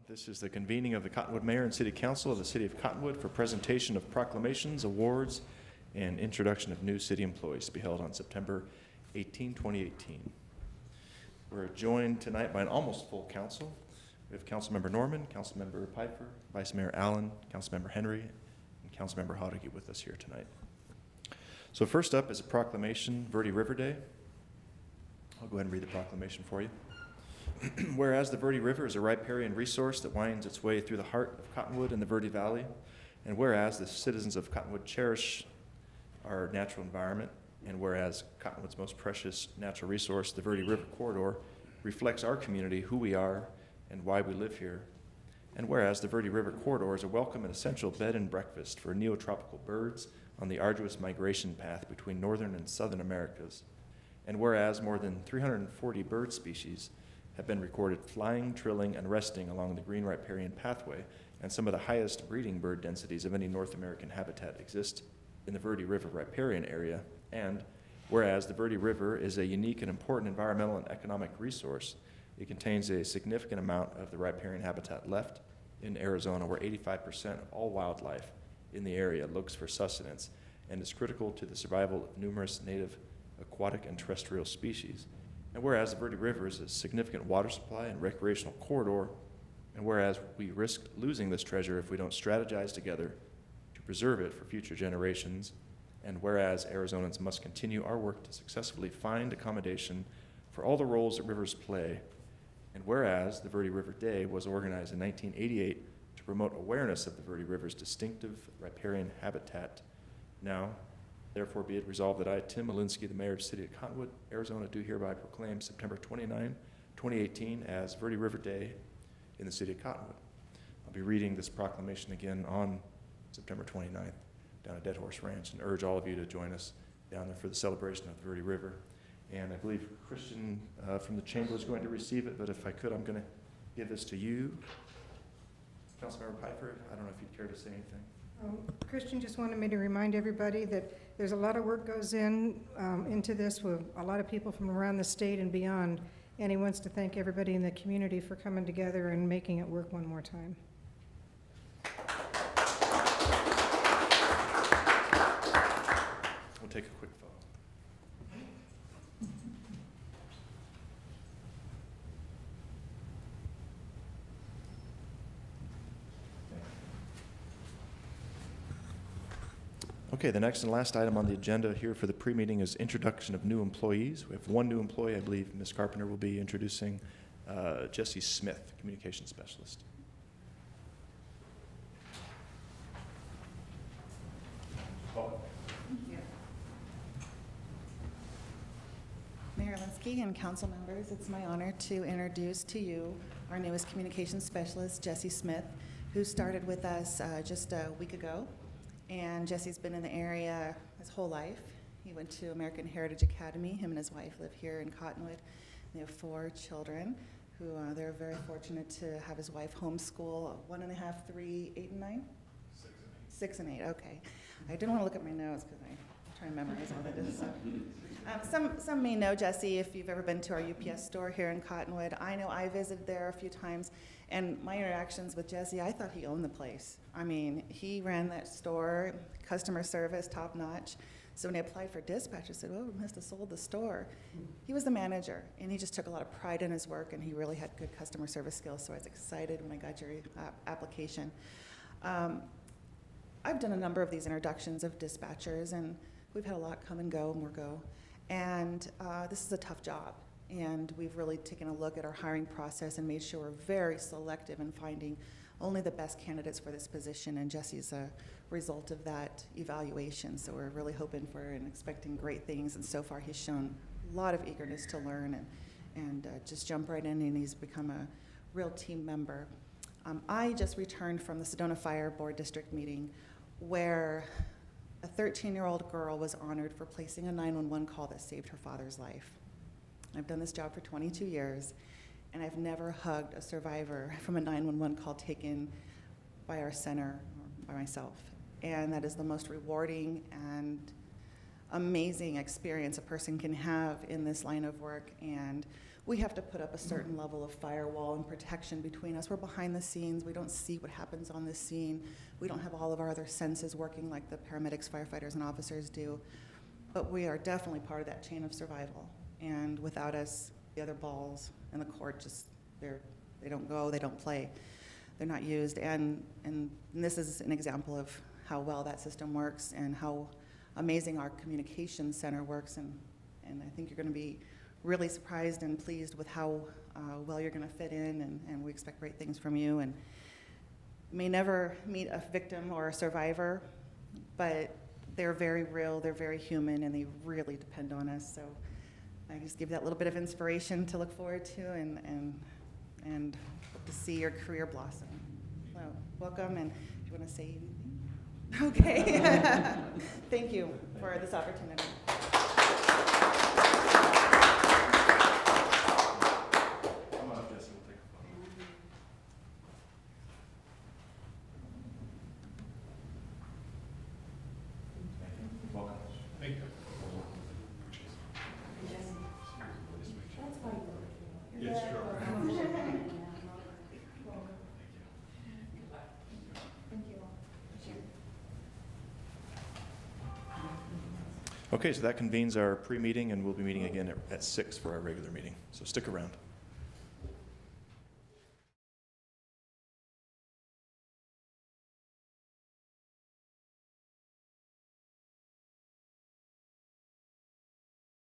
This is the convening of the Cottonwood Mayor and City Council of the City of Cottonwood for presentation of proclamations, awards, and introduction of new city employees to be held on September 18, 2018. We're joined tonight by an almost full council. We have Councilmember Norman, Councilmember Piper, Vice Mayor Allen, Councilmember Henry, and Councilmember Hodeggy with us here tonight. So first up is a proclamation, Verde River Day. I'll go ahead and read the proclamation for you. Whereas the Verde River is a riparian resource that winds its way through the heart of Cottonwood and the Verde Valley, and whereas the citizens of Cottonwood cherish our natural environment, and whereas Cottonwood's most precious natural resource, the Verde River corridor, reflects our community, who we are, and why we live here, and whereas the Verde River corridor is a welcome and essential bed and breakfast for neotropical birds on the arduous migration path between northern and southern Americas, and whereas more than 340 bird species have been recorded flying, trilling, and resting along the green riparian pathway, and some of the highest breeding bird densities of any North American habitat exist in the Verde River riparian area, and whereas the Verde River is a unique and important environmental and economic resource, it contains a significant amount of the riparian habitat left in Arizona, where 85% of all wildlife in the area looks for sustenance and is critical to the survival of numerous native aquatic and terrestrial species. And whereas the Verde River is a significant water supply and recreational corridor, and whereas we risk losing this treasure if we don't strategize together to preserve it for future generations, and whereas Arizonans must continue our work to successfully find accommodation for all the roles that rivers play, and whereas the Verde River Day was organized in 1988 to promote awareness of the Verde River's distinctive riparian habitat, now therefore be it resolved that I, Tim Malinsky, the Mayor of the City of Cottonwood, Arizona, do hereby proclaim September 29, 2018 as Verde River Day in the City of Cottonwood. I'll be reading this proclamation again on September 29th down at Dead Horse Ranch, and urge all of you to join us down there for the celebration of the Verde River. And I believe Christian from the Chamber is going to receive it, but if I could, I'm going to give this to you. Councilmember Piper, I don't know if you'd care to say anything. Christian just wanted me to remind everybody that there's a lot of work goes into this with a lot of people from around the state and beyond, and he wants to thank everybody in the community for coming together and making it work one more time. We'll take a quick photo. Okay, the next and last item on the agenda here for the pre-meeting is introduction of new employees. We have one new employee. I believe Ms. Carpenter will be introducing Jesse Smith, Communications Specialist. Mayor Linsky and council members, it's my honor to introduce to you our newest Communications Specialist, Jesse Smith, who started with us just a week ago. And Jesse's been in the area his whole life. He went to American Heritage Academy. Him and his wife live here in Cottonwood. They have 4 children who they're very fortunate to have his wife homeschool, 1.5, 3, 8, and 9? 6 and 8, okay. I didn't want to look at my notes because I'm trying to memorize all that is. So. Some may know Jesse if you've ever been to our UPS store here in Cottonwood. I know I visited there a few times, and my interactions with Jesse, I thought he owned the place. I mean, he ran that store, customer service, top notch. So when he applied for dispatch, I said, oh, we must have sold the store. He was the manager, and he just took a lot of pride in his work, and he really had good customer service skills, so I was excited when I got your application. I've done a number of these introductions of dispatchers, and we've had a lot come and go, more go. And this is a tough job. And we've really taken a look at our hiring process and made sure we're very selective in finding only the best candidates for this position. And Jesse's a result of that evaluation. So we're really hoping for and expecting great things. And so far he's shown a lot of eagerness to learn and just jump right in, and he's become a real team member. I just returned from the Sedona Fire Board District meeting where a 13-year-old girl was honored for placing a 911 call that saved her father's life. I've done this job for 22 years, and I've never hugged a survivor from a 911 call taken by our center or by myself. And that is the most rewarding and amazing experience a person can have in this line of work. And we have to put up a certain level of firewall and protection between us. We're behind the scenes. We don't see what happens on the scene. We don't have all of our other senses working like the paramedics, firefighters, and officers do. But we are definitely part of that chain of survival. And without us, the other balls in the court just, they don't go, they don't play. They're not used. And this is an example of how well that system works and how amazing our communications center works. And I think you're going to be really surprised and pleased with how well you're going to fit in, and we expect great things from you. And may never meet a victim or a survivor, but they're very real, they're very human, and they really depend on us. So I just give you that little bit of inspiration to look forward to, and hope to see your career blossom. So welcome, and if you want to say anything. Okay. Thank you for this opportunity. Okay, so that convenes our pre-meeting, and we'll be meeting again at 6 for our regular meeting. So stick around.